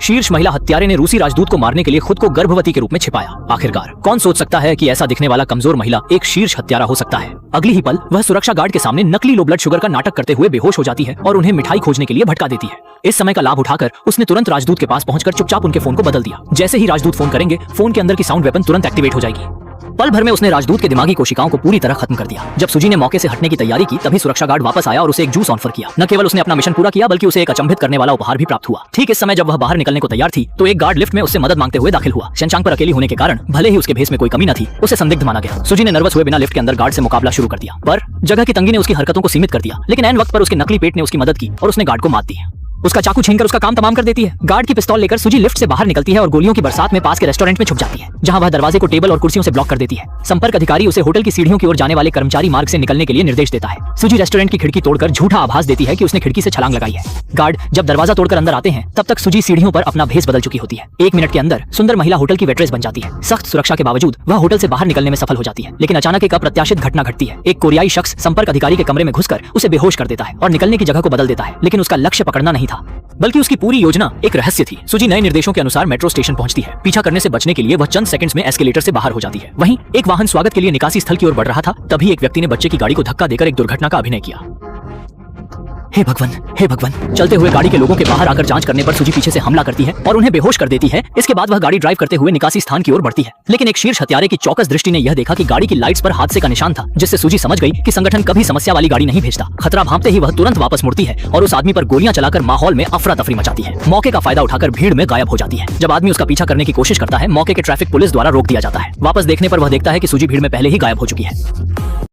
शीर्ष महिला हत्यारे ने रूसी राजदूत को मारने के लिए खुद को गर्भवती के रूप में छिपाया। आखिरकार कौन सोच सकता है कि ऐसा दिखने वाला कमजोर महिला एक शीर्ष हत्यारा हो सकता है। अगली ही पल वह सुरक्षा गार्ड के सामने नकली लो ब्लड शुगर का नाटक करते हुए बेहोश हो जाती है और उन्हें मिठाई खोजने के लिए भटका देती है। इस समय का लाभ उठाकर उसने तुरंत राजदूत के पास पहुंचकर चुपचाप उनके फोन को बदल दिया। जैसे ही राजदूत फोन करेंगे, फोन के अंदर की साउंड वेपन तुरंत एक्टिवेट हो जाएगी। पल भर में उसने राजदूत के दिमागी कोशिकाओं को पूरी तरह खत्म कर दिया। जब सुजी ने मौके से हटने की तैयारी की, तभी सुरक्षा गार्ड वापस आया और उसे एक जूस ऑफर किया। न केवल उसने अपना मिशन पूरा किया, बल्कि उसे एक अचंभित करने वाला उपहार भी प्राप्त हुआ। ठीक इस समय जब वह बाहर निकलने को तैयार थी, तो एक गार्ड लिफ्ट में उससे मदद मांगते हुए दाखिल हुआ। शशांक पर अकेली होने के कारण भले ही उसके भेष में कोई कमी न थी, उसे संदिग्ध माना गया। सुजी ने नर्वस हुए बिना लिफ्ट के अंदर गार्ड से मुकाबला शुरू कर दिया, पर जगह की तंगी ने उसकी हरकतों को सीमित कर दिया। लेकिन ऐन वक्त पर उसके नकली पेट ने उसकी मदद की और उसने गार्ड को मात दी। उसका चाकू छीनकर उसका काम तमाम कर देती है। गार्ड की पिस्तौल लेकर सुजी लिफ्ट से बाहर निकलती है और गोलियों की बरसात में पास के रेस्टोरेंट में छुप जाती है, जहां वह दरवाजे को टेबल और कुर्सियों से ब्लॉक कर देती है। संपर्क अधिकारी उसे होटल की सीढ़ियों की ओर जाने वाले कर्मचारी मार्ग से निकलने के लिए निर्देश देता है। सुजी रेस्टोरेंट की खिड़की तोड़कर झूठा आभास देती है कि उसने खिड़की से छलांग लगाई है। गार्ड जब दरवाजा तोड़कर अंदर आते हैं, तब तक सुजी सीढ़ियों पर अपना भेष बदल चुकी होती है। 1 मिनट के अंदर सुंदर महिला होटल की वेट्रेस बन जाती है। सख्त सुरक्षा के बावजूद वह होटल से बाहर निकलने में सफल हो जाती है। लेकिन अचानक एक अप्रत्याशित घटना घटती है। एक कोरियाई शख्स संपर्क अधिकारी के कमरे में घुसकर उसे बेहोश कर देता है और निकलने की जगह को बदल देता है। लेकिन उसका लक्ष्य पकड़ना नहीं था, बल्कि उसकी पूरी योजना एक रहस्य थी। सुजी नए निर्देशों के अनुसार मेट्रो स्टेशन पहुंचती है। पीछा करने से बचने के लिए वह चंद सेकंड्स में एस्केलेटर से बाहर हो जाती है। वहीं एक वाहन स्वागत के लिए निकासी स्थल की ओर बढ़ रहा था, तभी एक व्यक्ति ने बच्चे की गाड़ी को धक्का देकर एक दुर्घटना का अभिनय किया। हे भगवान, हे भगवान। चलते हुए गाड़ी के लोगों के बाहर आकर जांच करने पर सुजी पीछे से हमला करती है और उन्हें बेहोश कर देती है। इसके बाद वह गाड़ी ड्राइव करते हुए निकासी स्थान की ओर बढ़ती है। लेकिन एक शीर्ष हत्यारे की चौकस दृष्टि ने यह देखा कि गाड़ी की लाइट्स पर हादसे का निशान था, जिससे सुजी समझ गई कि संगठन कभी समस्या वाली गाड़ी नहीं भेजता। खतरा भांपते ही वह तुरंत वापस मुड़ती है और उस आदमी पर गोलियां चलाकर माहौल में अफरा तफरी मचाती है। मौके का फायदा उठाकर भीड़ में गायब हो जाती है। जब आदमी उसका पीछा करने की कोशिश करता है, मौके के ट्रैफिक पुलिस द्वारा रोक दिया जाता है। वापस देखने पर वह देखता है कि सुजी भीड़ में पहले ही गायब हो चुकी है।